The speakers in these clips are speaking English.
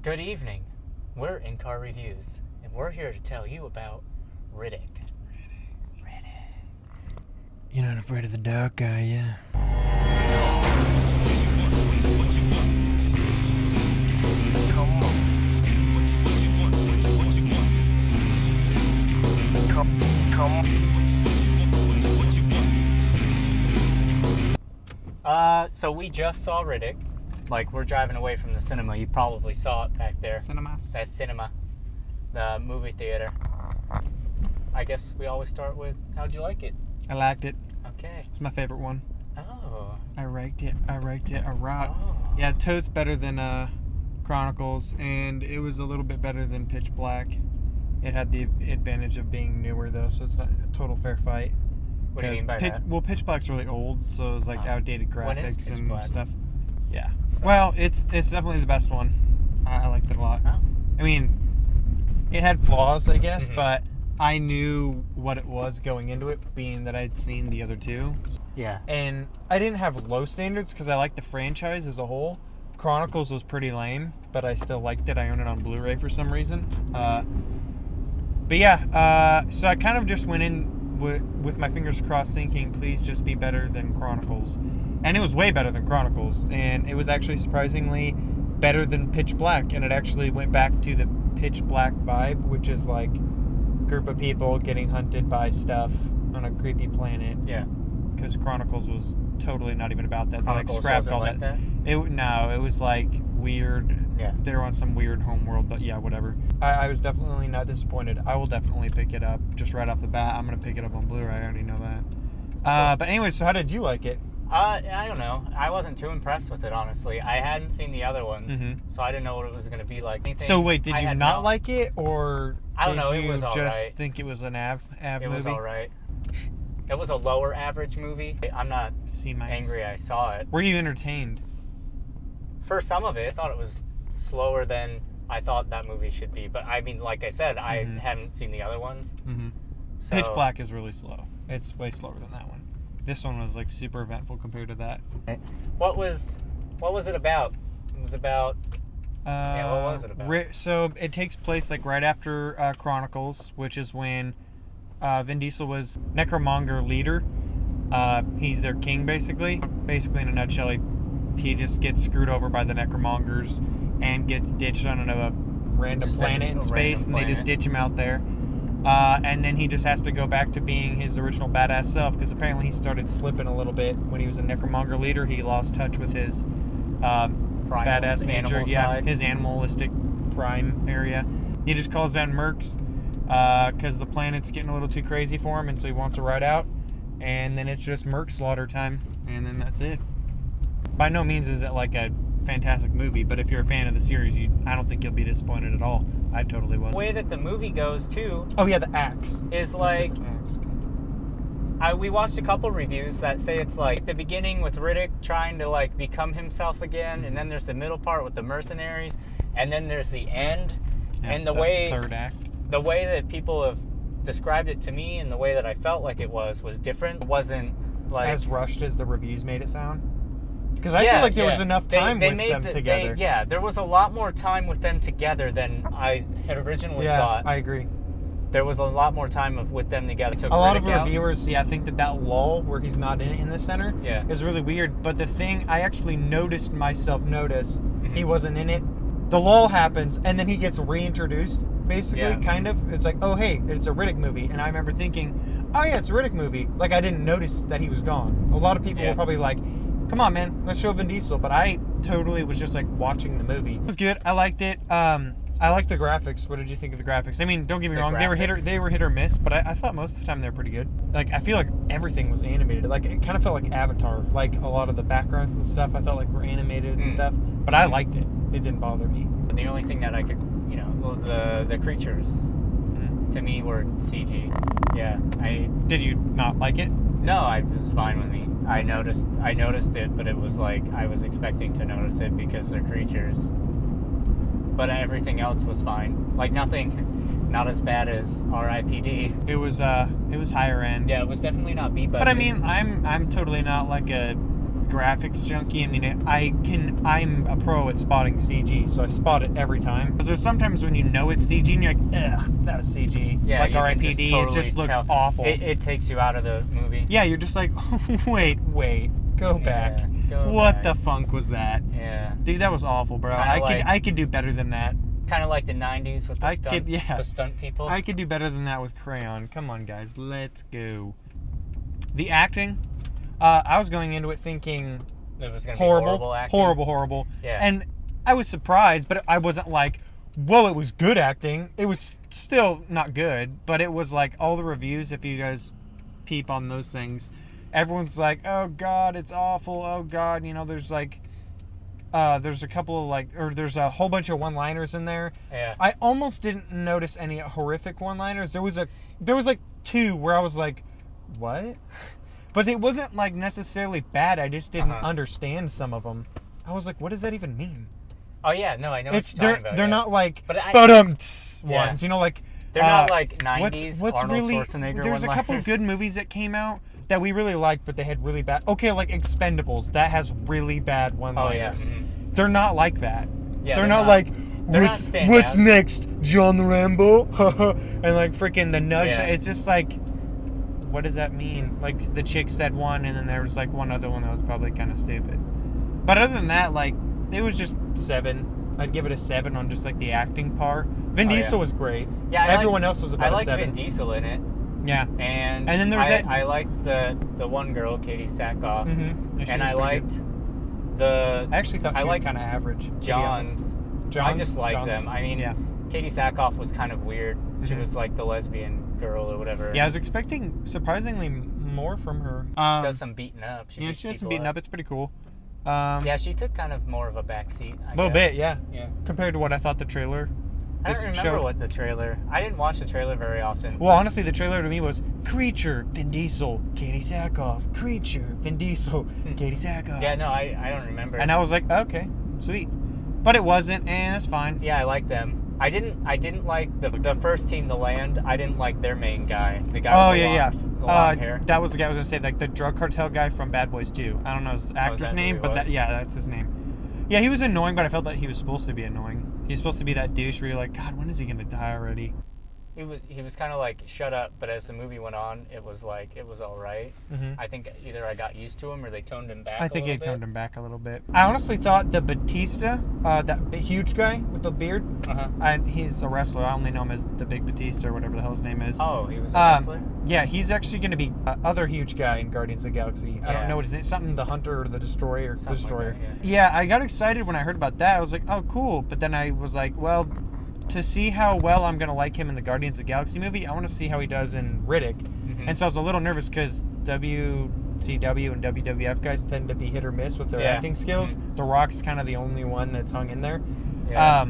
Good evening. We're In Car Reviews, and we're here to tell you about Riddick. You're not afraid of the dark, are you? So we just saw Riddick. Like, we're driving away from the cinema. You probably saw it back there. Cinemas? That's cinema. The movie theater. I guess we always start with, how'd you like it? I liked it. Okay. It's my favorite one. Oh. I liked it a lot. Oh. Yeah, totes better than Chronicles, and it was a little bit better than Pitch Black. It had the advantage of being newer, though, so it's not a total fair fight. What do you mean by that? Well, Pitch Black's really old, so it was like outdated What is graphics Pitch and Black? stuff. Yeah. So- Well, it's definitely the best one. I liked it a lot. Oh. I mean, it had flaws, I guess, Mhm. but I knew what it was going into it, being that I'd seen the other two. Yeah. And I didn't have low standards because I liked the franchise as a whole. Chronicles was pretty lame, but I still liked it. I own it on Blu-ray for some reason. But yeah, so I kind of just went in with my fingers crossed thinking, please just be better than Chronicles. And it was way better than Chronicles. And it was actually surprisingly better than Pitch Black. And it actually went back to the Pitch Black vibe, which is like group of people getting hunted by stuff on a creepy planet. Yeah. Because Chronicles was totally not even about that. They like Chronicles scrapped wasn't all like that? It was like weird. Yeah. They were on some weird homeworld, but yeah, whatever. I was definitely not disappointed. I will definitely pick it up just right off the bat. I'm gonna pick it up on Blu-ray. I already know that. But anyway, so how did you like it? I don't know. I wasn't too impressed with it, honestly. I hadn't seen the other ones, so I didn't know what it was going to be like. So wait, did you not like it, or I don't did know, it you was all just right. think it was an av It movie? was alright. It was a lower average movie. I'm not angry I saw it. Were you entertained? For some of it, I thought it was slower than I thought that movie should be. But I mean, like I said, I haven't seen the other ones. Mm-hmm. So, Pitch Black is really slow. It's way slower than that one. This one was like super eventful compared to that. What was it about? It was about... yeah, what was it about? So it takes place like right after Chronicles, which is when Vin Deisel was Necromonger leader. He's their king, basically. Basically, in a nutshell, he just gets screwed over by the Necromongers and gets ditched on a random planet in space, and they just ditch him out there. And then he just has to go back to being his original badass self, because apparently he started slipping a little bit when he was a Necromonger leader. He lost touch with his badass nature, his animalistic prime area. He just calls down mercs because the planet's getting a little too crazy for him, and so he wants to ride out. And then it's just merc slaughter time, and then that's it. By no means is it like a fantastic movie, but if you're a fan of the series, I don't think you'll be disappointed at all. I totally was. The way that the movie goes, too... Oh, yeah, the axe. Is like... we watched a couple reviews that say it's like the beginning with Riddick trying to like become himself again, and then there's the middle part with the mercenaries, and then there's the end. Yeah, and the way... third act. The way that people have described it to me and the way that I felt like it was different. It wasn't like... As rushed as the reviews made it sound? Because I feel like there was enough time with them together. There was a lot more time with them together than I had originally thought. Yeah, I agree. There was a lot more time with them together. A lot of reviewers, think that lull where he's not in the center is really weird. But the thing I actually noticed myself notice, he wasn't in it. The lull happens, and then he gets reintroduced, basically, kind of. It's like, oh, hey, it's a Riddick movie. And I remember thinking, oh, yeah, it's a Riddick movie. Like, I didn't notice that he was gone. A lot of people were probably like, come on, man, let's show Vin Deisel. But I totally was just, like, watching the movie. It was good. I liked it. I liked the graphics. What did you think of the graphics? I mean, don't get me wrong. They were hit or miss, but I thought most of the time they were pretty good. Like, I feel like everything was animated. Like, it kind of felt like Avatar. Like, a lot of the backgrounds and stuff I felt like were animated and stuff. But I liked it. It didn't bother me. The only thing that I could, the creatures, to me, were CG. Yeah. Did you not like it? No, it was fine with me. I noticed it, but it was like I was expecting to notice it because they're creatures. But everything else was fine. Like nothing, not as bad as R.I.P.D. It was higher end. Yeah, it was definitely not B budget. But I mean, I'm totally not like a graphics junkie. I mean, I'm a pro at spotting CG, so I spot it every time. Because there's sometimes when you know it's CG and you're like, ugh, that was CG. Yeah, like you can RIPD, just totally it just looks tell. awful. It takes you out of the movie. Yeah, you're just like, wait, go back. Go What back. the funk was that? Yeah. Dude, that was awful, bro. I could do better than that. Kind of like the 90s with the stunt people. I could do better than that with Crayon. Come on, guys. Let's go. The acting, I was going into it thinking it was going to be horrible acting. Horrible. Yeah. And I was surprised, but I wasn't like, whoa, it was good acting. It was still not good, but it was like all the reviews, if you guys peep on those things, everyone's like, oh, God, it's awful. Oh, God. You know, there's like... there's a couple of there's a whole bunch of one-liners in there. Yeah. I almost didn't notice any horrific one-liners. There was like two where I was like, what? But it wasn't like necessarily bad. I just didn't understand some of them. I was like, what does that even mean? Oh yeah, no, I know what you're talking about. They're not like yeah. ones, you know, like they're not like 90s what's Arnold really, Schwarzenegger there's a couple good movies that came out that we really liked, but they had really bad. Okay, like Expendables, that has really bad one-liners. Oh yeah. Mm-hmm. They're not like that. Yeah, they're not like what's out. next, John the Rambo, and like freaking the nudge. Yeah. It's just like, what does that mean? Like the chick said one, and then there was like one other one that was probably kind of stupid. But other than that, like it was just 7. I'd give it a 7 on just like the acting part. Vin Diesel was great. Yeah, everyone else was about I liked a 7. Vin Diesel in it. Yeah. And then there was I liked the one girl, Katee Sackhoff. Mm-hmm. And I liked the... I actually thought she was kind of average. Johns. I just liked them. I mean, Katee Sackhoff was kind of weird. She was like the lesbian girl or whatever. Yeah, I was expecting surprisingly more from her. She does some beating up. She does some beating up. It's pretty cool. Yeah, she took kind of more of a backseat. A little bit, yeah. Compared to what I thought the trailer. I don't remember what the trailer. I didn't watch the trailer very often. Well, honestly, the trailer to me was Creature, Vin Diesel, Katee Sackhoff. Creature, Vin Diesel, Katee Sackhoff. Yeah, no, I don't remember. And I was like, okay, sweet. But it wasn't, and that's fine. Yeah, I like them. I didn't like the first team to land. I didn't like their main guy, the guy with the long hair. That was the guy I was gonna say, like the drug cartel guy from Bad Boys 2. I don't know his actor's name, but that's his name. Yeah, he was annoying, but I felt that he was supposed to be annoying. He's supposed to be that douche where you're like, God, when is he gonna die already? He was kind of like shut up, but as the movie went on, it was like it was all right. Mm-hmm. I think either I got used to him or they toned him back. I think they toned him back a little bit. I honestly thought the Batista, that huge guy with the beard, and he's a wrestler. I only know him as the Big Batista or whatever the hell his name is. Oh, he was a wrestler. Yeah, he's actually going to be other huge guy in Guardians of the Galaxy. I don't know what his name. Something the Hunter or the Destroyer. Something Destroyer. like that, yeah, I got excited when I heard about that. I was like, oh, cool. But then I was like, well, to see how well I'm going to like him in the Guardians of the Galaxy movie, I want to see how he does in Riddick. Mm-hmm. And so I was a little nervous because WCW and WWF guys tend to be hit or miss with their acting skills. Mm-hmm. The Rock's kind of the only one that's hung in there. Yeah.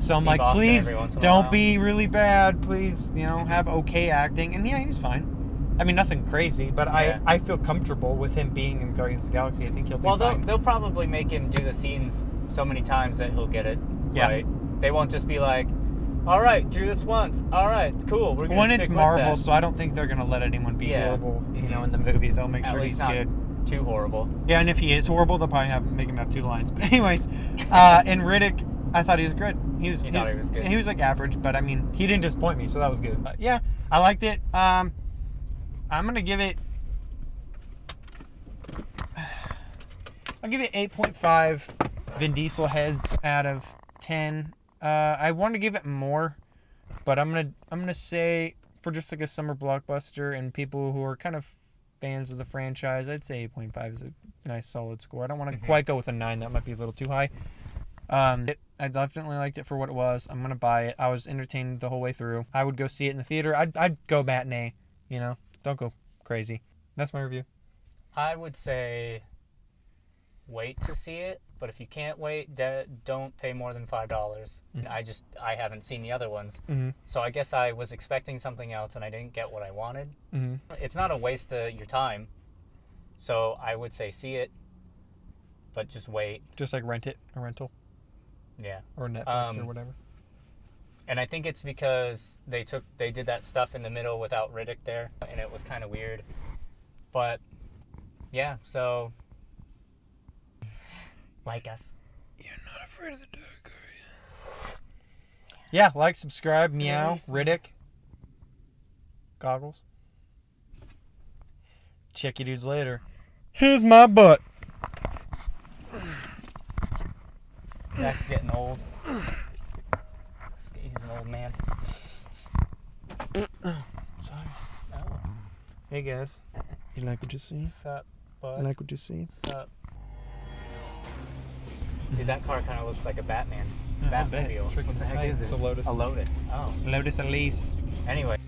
So I'm like, please don't be really bad. Please, have okay acting. And yeah, he was fine. I mean, nothing crazy, but I feel comfortable with him being in Guardians of the Galaxy. I think he'll be fine. Well, they'll probably make him do the scenes so many times that he'll get it. Yeah. Right? They won't just be like, all right, do this once. All right, cool. We're gonna stick it's Marvel, so I don't think they're gonna let anyone be horrible. In the movie, they'll make sure he's good. Too horrible. Yeah, and if he is horrible, they'll probably make him have 2 lines. But anyways, in Riddick, I thought he was good. He was good. He was like average, but I mean, he didn't disappoint me, so that was good. But yeah, I liked it. I'm gonna give it. I'll give it 8.5 Vin Diesel heads out of 10. I want to give it more, but I'm gonna say for just like a summer blockbuster and people who are kind of fans of the franchise, I'd say 8.5 is a nice solid score. I don't want to quite go with a 9. That might be a little too high. I definitely liked it for what it was. I'm gonna buy it. I was entertained the whole way through. I would go see it in the theater. I'd go matinee. Don't go crazy. That's my review. I would say wait to see it, but if you can't wait, don't pay more than $5. Mm-hmm. I haven't seen the other ones, so I guess I was expecting something else and I didn't get what I wanted. Mm-hmm. It's not a waste of your time, so I would say see it, but just wait. Just like rent it, a rental. Yeah. Or Netflix or whatever. And I think it's because they did that stuff in the middle without Riddick there, and it was kind of weird. But yeah, so Like us. You're not afraid of the dark, are you? Yeah, like, subscribe, meow, Nice. Riddick. Goggles. Check you dudes later. Here's my butt. Zach's getting old. He's an old man. Sorry. Oh. Hey guys. You like what you see? Sup, bud? You like what you see? Sup? Dude, that car kind of looks like a Batman. Yeah, I bet. Batmobile. It's freaking What the heck nice. is it? It's a Lotus. A Lotus. Oh. Lotus Elise. Anyway.